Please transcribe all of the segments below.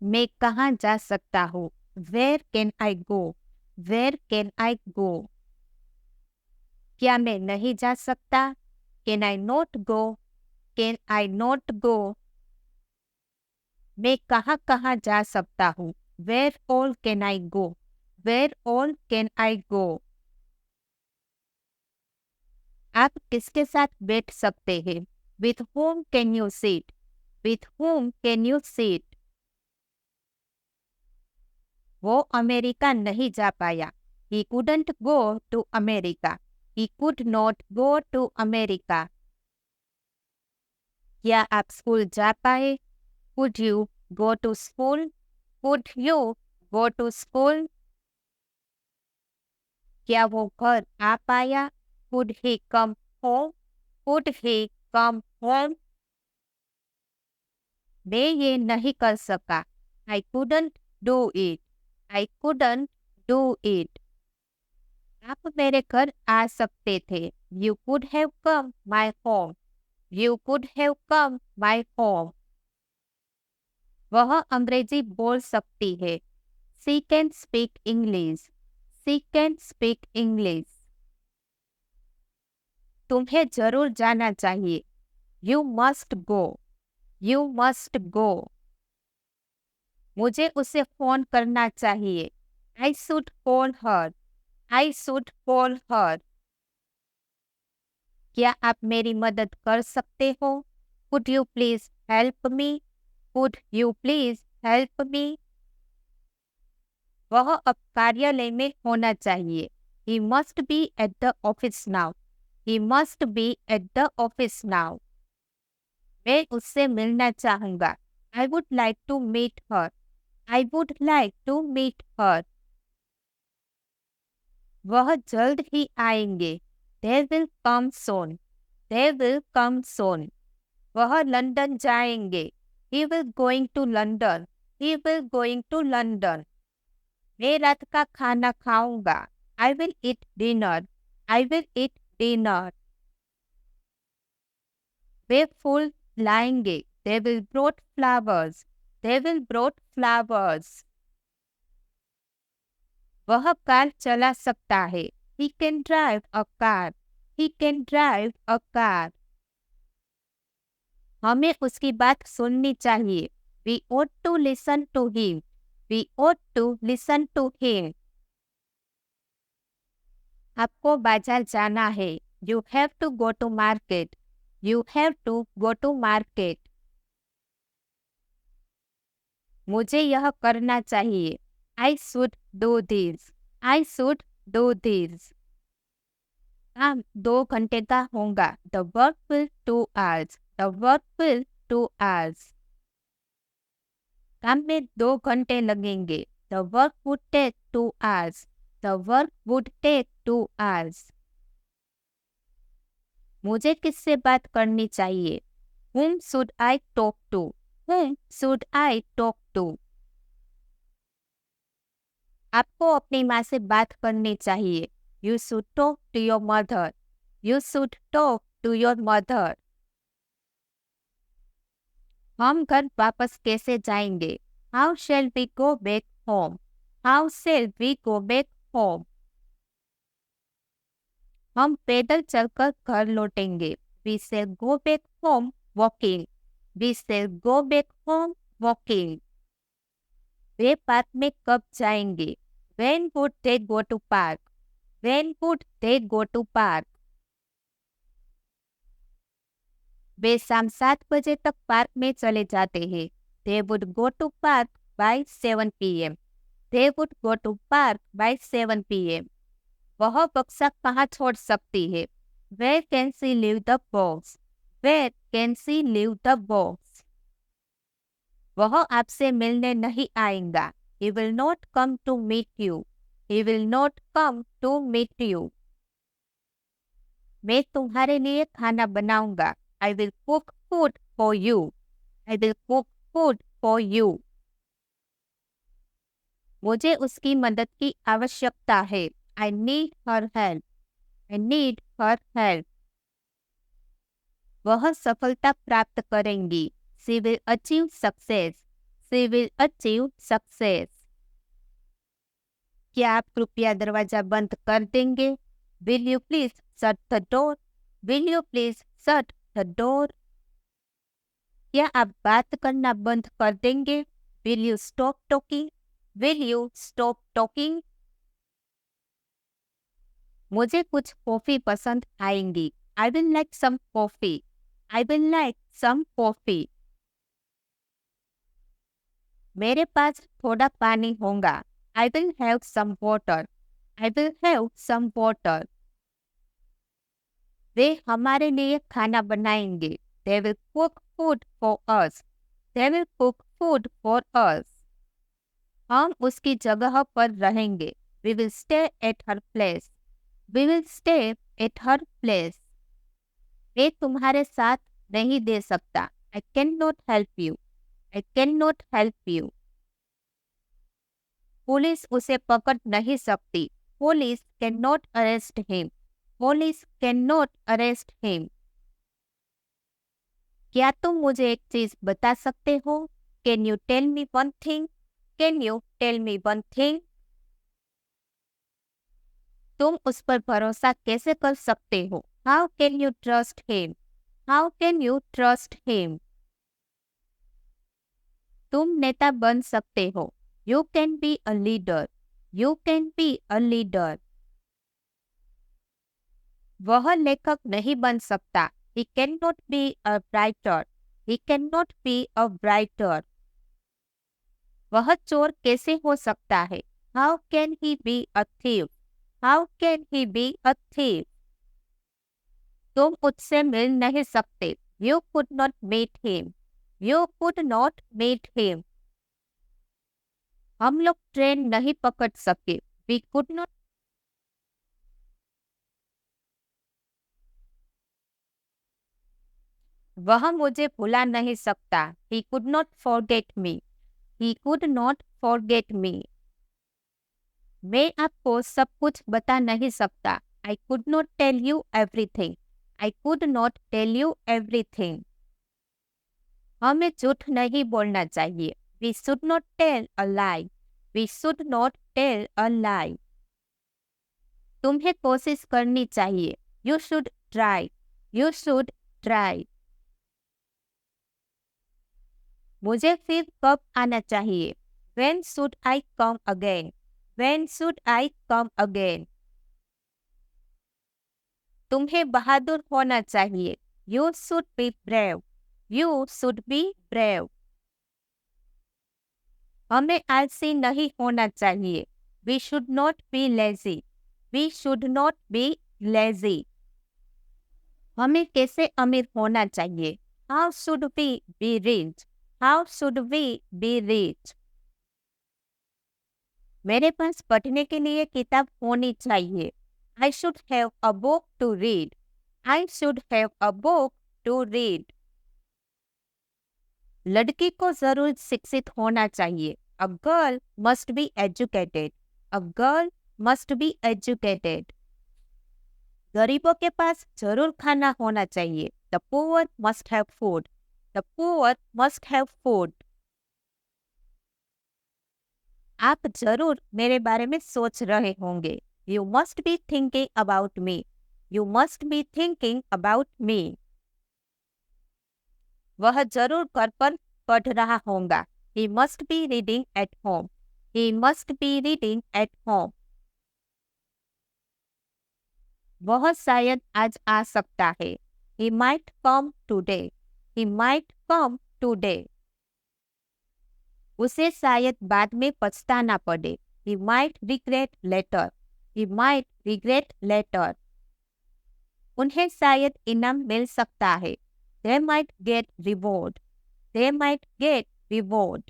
मैं कहाँ जा सकता हूँ? Where can I go? Where can I go? क्या मैं नहीं जा सकता? Can I not go? Can I not go? मैं कहाँ कहाँ जा सकता हूँ? Where all can I go? Where all can I go? आप किसके साथ बैठ सकते हैं? With whom can you sit? With whom can you sit? वो अमेरिका नहीं जा पाया। He couldn't go to America. He could not go to America. क्या आप स्कूल जा पाए? Could you go to school? Could you go to school? क्या वो घर आ पाया? Could he come home? Could he come home? मैं ये नहीं कर सका। I couldn't do it. I couldn't do it. आप मेरे घर आ सकते थे। You could have come my home. You could have come my home. वह अंग्रेजी बोल सकती है। She can speak English. She can speak English. तुम्हें जरूर जाना चाहिए। You must go. You must go. मुझे उसे फोन करना चाहिए। I should call her. I should call her. क्या आप मेरी मदद कर सकते हो? Could you please help me? Could you please help me? वह अब कार्यालय में होना चाहिए। He must be at the office now. He must be at the office now. मैं उससे मिलना चाहूँगा। I would like to meet her. I would like to meet her. वह जल्द ही आएंगे। They will come soon. They will come soon. वह London जाएंगे। He will going to London. He will going to London. मैं रात का खाना खाऊंगा। I will eat dinner. I will eat dinner. वे फूल लाएंगे। They will brought flowers. They will brought flowers. वह car चला सकता है। He can drive a car. He can drive a car. हमें उसकी बात सुननी चाहिए। We ought to listen to him. We ought to listen to him. आपको बाजार जाना है। You have to go to market. You have to go to market. मुझे यह करना चाहिए। I should do this. I should do this. काम 2 घंटे का होगा। The work will 2 hours. The work will 2 hours. काम में 2 घंटे लगेंगे। The work would take 2 hours. The work would take 2 hours. मुझे किससे बात करनी चाहिए? Whom should I talk to? Whom should I talk to? आपको अपनी माँ से बात करनी चाहिए। You should talk to your mother. You should talk to your mother. हम घर वापस कैसे जाएंगे? How shall we go back home? How shall we go back home? हम पैदल चलकर घर लौटेंगे। We shall go back home walking. We shall go back home walking. Way park में कब जाएंगे? When would they go to park? When would they go to park? वे शाम 7 बजे तक पार्क में चले जाते हैं। They would go to park by 7 p.m. They would go to park by 7 p.m. वह बक्सा कहाँ छोड़ सकती है? Where can she leave the box? Where can she leave the box? वह आपसे मिलने नहीं आएगा। He will not come to meet you. He will not come to meet you. मैं तुम्हारे लिए खाना बनाऊंगा। I will cook food for you. I will cook food for you. मुझे उसकी मदद की आवश्यकता है। I need her help. I need her help. वह सफलता प्राप्त करेंगी। She will achieve success. She will achieve success. क्या आप कृपया दरवाजा बंद कर देंगे? Will you please shut the door? Will you please shut the door? क्या आप बात करना बंद कर देंगे? Will you stop talking? Will you stop talking? मुझे कुछ कॉफी पसंद आएंगी. I will like some coffee. I will like some coffee. मेरे पास थोड़ा पानी होगा. I will have some water. I will have some water. वे हमारे लिए खाना बनाएंगे. They will cook food for us. They will cook food for us. हम उसकी जगह पर रहेंगे. We will stay at her place. We will stay at her place. मैं तुम्हारे साथ नहीं दे सकता. I cannot help you. I cannot help you. Police उसे पकड़ नहीं सकती. Police cannot arrest him. Police cannot arrest him. क्या तुम मुझे एक चीज बता सकते हो? Can you tell me one thing? Can you tell me one thing? तुम उस पर भरोसा कैसे कर सकते हो? How can you trust him? How can you trust him? तुम नेता बन सकते हो. You can be a leader. You can be a leader. वह लेखक नहीं बन सकता. He cannot be a writer. He cannot be a writer. वह चोर कैसे हो सकता है? How can he be a thief? How can he be a thief? तुम उससे मिल नहीं सकते. You could not meet him. You could not meet him. हम लोग ट्रेन नहीं पकड़ सके. We could not. वह मुझे भुला नहीं सकता. He could not forget me. He could not forget me. मैं आपको सब कुछ बता नहीं सकता. I could not tell you everything. I could not tell you everything. हमें झूठ नहीं बोलना चाहिए. We should not tell a lie. We should not tell a lie. तुम्हें कोशिश करनी चाहिए. You should try. You should try. मुझे फिर कब आना चाहिए? When should I come again? When should I come again? तुम्हें बहादुर होना चाहिए. You should be brave. You should be brave. हमें आलसी नहीं होना चाहिए. We should not be lazy. We should not be lazy. हमें कैसे अमीर होना चाहिए? How should we be rich? How should we be rich? मेरे पास पढ़ने के लिए किताब होनी चाहिए. I should have a book to read. I should have a book to read. लड़की को जरूर शिक्षित होना चाहिए. A girl must be educated. A girl must be educated. गरीबों के पास जरूर खाना होना चाहिए. The poor must have food. The poor must have food. आप जरूर मेरे बारे में सोच रहे होंगे. You must be thinking about me. You must be thinking about me. वह जरूर घर पर पढ़ रहा होगा. He must be reading at home. He must be reading at home. वह शायद आज आ सकता है. He might come today. He might come today. उसे शायद बाद में पछताना पड़े. He might regret later. He might regret later. उन्हें शायद इनाम मिल सकता है. They might get reward. They might get reward.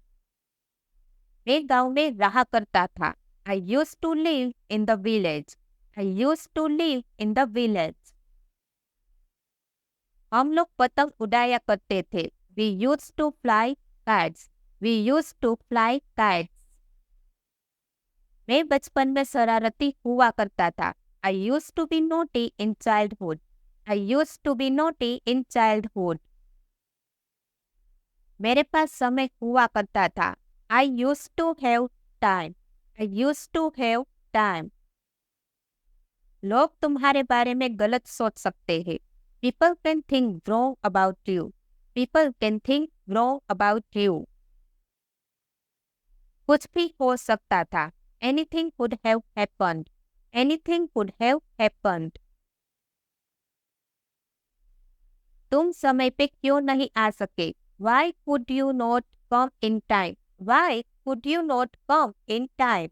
मैं गांव में रहा करता था. I used to live in the village. I used to live in the village. हम लोग पतंग उड़ाया करते थे. We used to fly kites. We used to fly kites. मैं बचपन में शरारती हुआ करता था. I used to be naughty in childhood. I used to be naughty in childhood. मेरे पास समय हुआ करता था। I used to have time. I used to have time. लोग तुम्हारे बारे में गलत सोच सकते हैं। People can think wrong about you. People can think wrong about you. कुछ भी हो सकता था। Anything could have happened. Anything could have happened. तुम समय पे क्यों नहीं आ सके? Why could you not come in time? Why could you not come in time?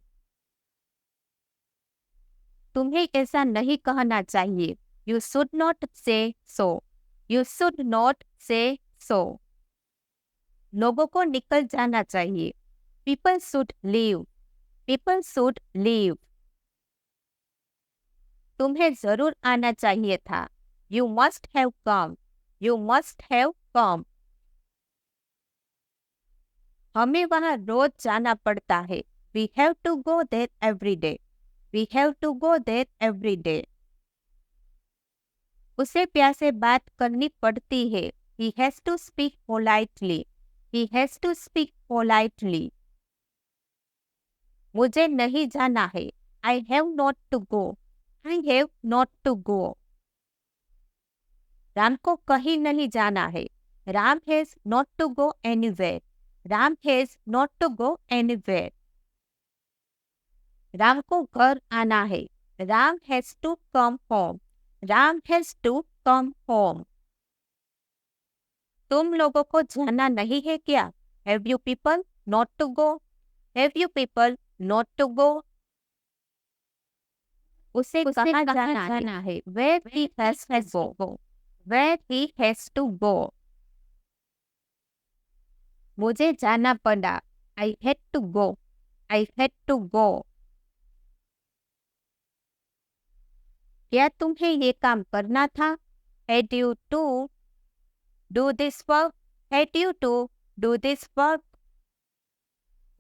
तुम्हें ऐसा नहीं कहना चाहिए। You should not say so. You should not say so. लोगों को निकल जाना चाहिए। People should leave. People should leave. तुम्हें जरूर आना चाहिए था। You must have come. You must have come. हमें वहाँ रोज जाना पड़ता है। We have to go there every day. We have to go there every day. उसे प्यार से बात करनी पड़ती है। He has to speak politely. He has to speak politely. मुझे नहीं जाना है। I have not to go. I have not to go. Ram को कहीं नहीं जाना है। Ram has not to go anywhere. Ram has not to go anywhere. Ram को घर आना है। Ram has to come home. Ram has to come home. तुम लोगों को जाना नहीं है क्या? Have you people not to go? Have you people not to go? उसे कहाँ जाना है? Where he has to go. Where he has to go. मुझे जाना पड़ा। I had to go. I had to go. क्या तुम्हें ये काम करना था? Had you to do this work? Had you to do this work?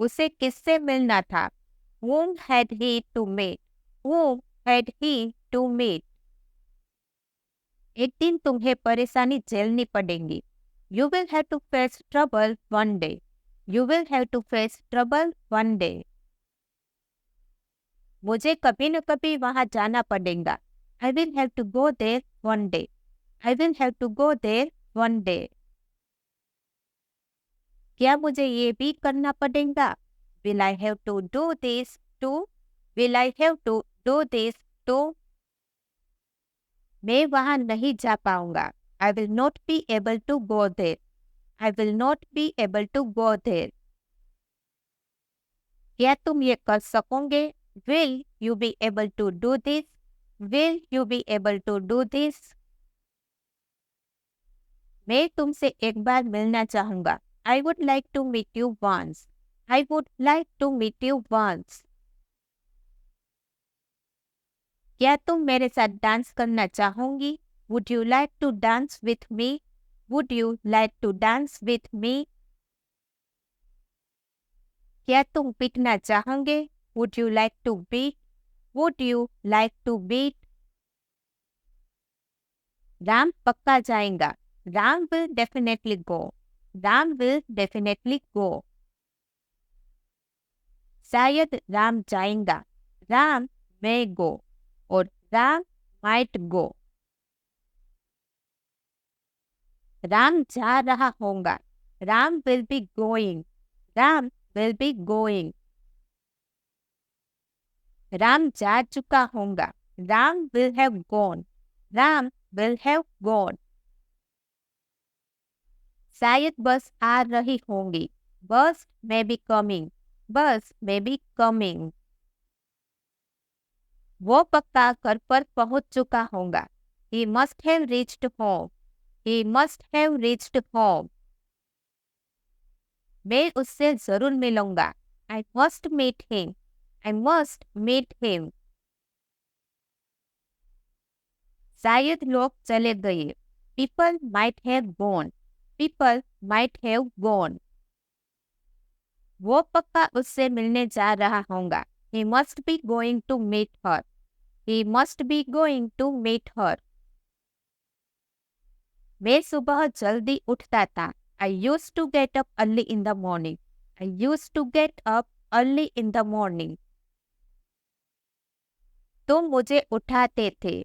उसे किससे मिलना था? Whom had he to meet? Whom had he to meet? एक दिन तुम्हें परेशानी झेलनी पड़ेगी। You will have to face trouble one day. You will have to face trouble one day. मुझे कभी न कभी वहाँ जाना पड़ेगा। I will have to go there one day. I will have to go there one day. क्या मुझे ये भी करना पड़ेगा? Will I have to do this too? Will I have to do this too? मैं वहाँ नहीं जा पाऊंगा। I will not be able to go there. I will not be able to go there. क्या तुम ये कर सकोगे? Will you be able to do this? Will you be able to do this? मैं तुमसे एक बार मिलना चाहूंगा। I would like to meet you once. I would like to meet you once. क्या तुम मेरे साथ डांस करना चाहोगी? Would you like to dance with me? Would you like to dance with me? क्या तुम पीटना चाहोगे? Would you like to beat? Would you like to beat? Ram पक्का जाएगा। Ram will definitely go. Ram will definitely go. शायद राम जाएगा। Ram may go. और Ram might go. Ram जा रहा होगा। Ram will be going. Ram will be going. Ram जा चुका होगा। Ram will have gone. Ram will have gone. शायद बस आ रही होंगी। बस may be coming. बस may be coming. वो पक्का घर पर पहुंच चुका होगा। He must have reached home. He must have reached home. मैं उससे जरूर मिलूंगा। I must meet him. I must meet him. शायद लोग चले गए। People might have gone. People might have gone. वो पक्का उससे मिलने जा रहा होगा। He must be going to meet her. He must be going to meet her. मैं सुबह जल्दी उठता था। I used to get up early in the morning. I used to get up early in the morning. तुम मुझे उठाते थे.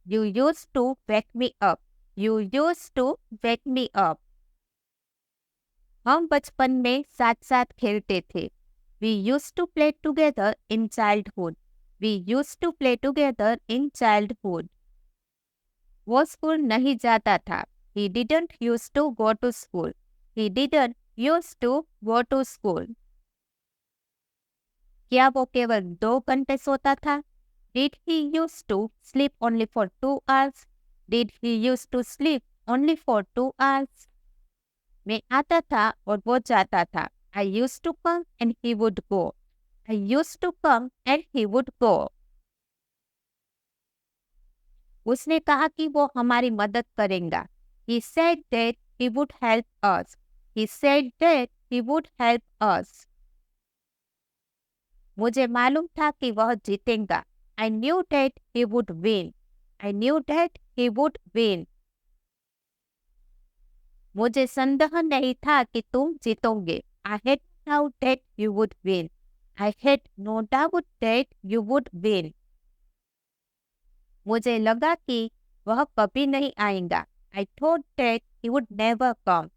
You used to wake me up. You used to wake me up. हम बचपन में साथ साथ खेलते थे. We used to play together in childhood. We used to play together in childhood. वो स्कूल नहीं जाता था. He didn't used to go to school. He didn't used to go to school. क्या वो केवल 2 घंटे सोता था? Did he used to sleep only for 2 hours? Did he used to sleep only for 2 hours? मैं आता था और वो जाता था. I used to come and he would go. I used to come and he would go. उसने कहा कि वो हमारी मदद करेगा. He said that he would help us. He said that he would help us. मुझे मालूम था कि वह जीतेगा. I knew that he would win. I knew that he would win. मुझे संदेह नहीं था कि तुम जीतोगे. I had no doubt that you would win. I had no doubt that you would win. मुझे लगा कि वह कभी नहीं आएगा. I thought that he would never come.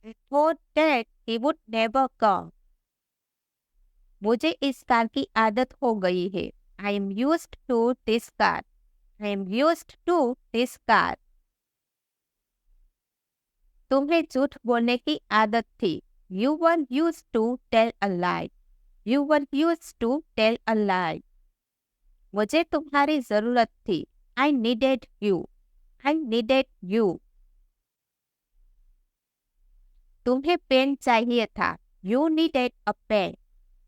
I thought that he would never come. मुझे इस कार की आदत हो गई है. I am used to this car. I am used to this car. तुम्हें झूठ बोलने की आदत थी. You were used to tell a lie. You were used to tell a lie. मुझे तुम्हारी जरूरत थी. I needed you. I needed you. तुम्हें पेन चाहिए था. You needed a pen.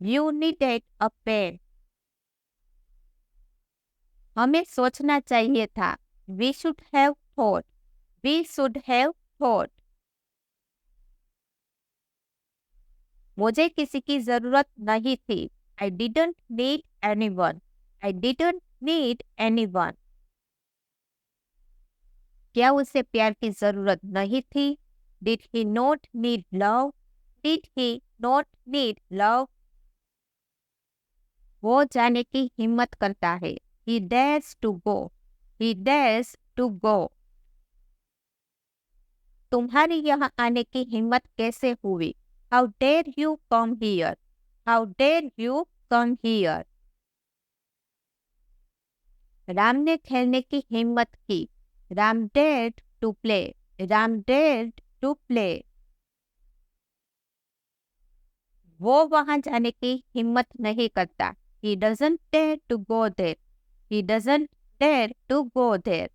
You needed a pen. हमें सोचना चाहिए था. We should have thought. We should have thought. मुझे किसी की जरूरत नहीं थी. I didn't need anyone. I didn't need anyone. क्या उसे प्यार की जरूरत नहीं थी? Did he not need love? Did he not need love? वो जाने की हिम्मत करता है. He dares to go. He dares to go. तुम्हारी यहाँ आने की हिम्मत कैसे हुई? How dare you come here? How dare you come here? Ram ने खेलने की हिम्मत की. Ram dared to play. Ram dared to play. वो वहां जाने की हिम्मत नहीं करता. He doesn't dare to go there. He doesn't dare to go there.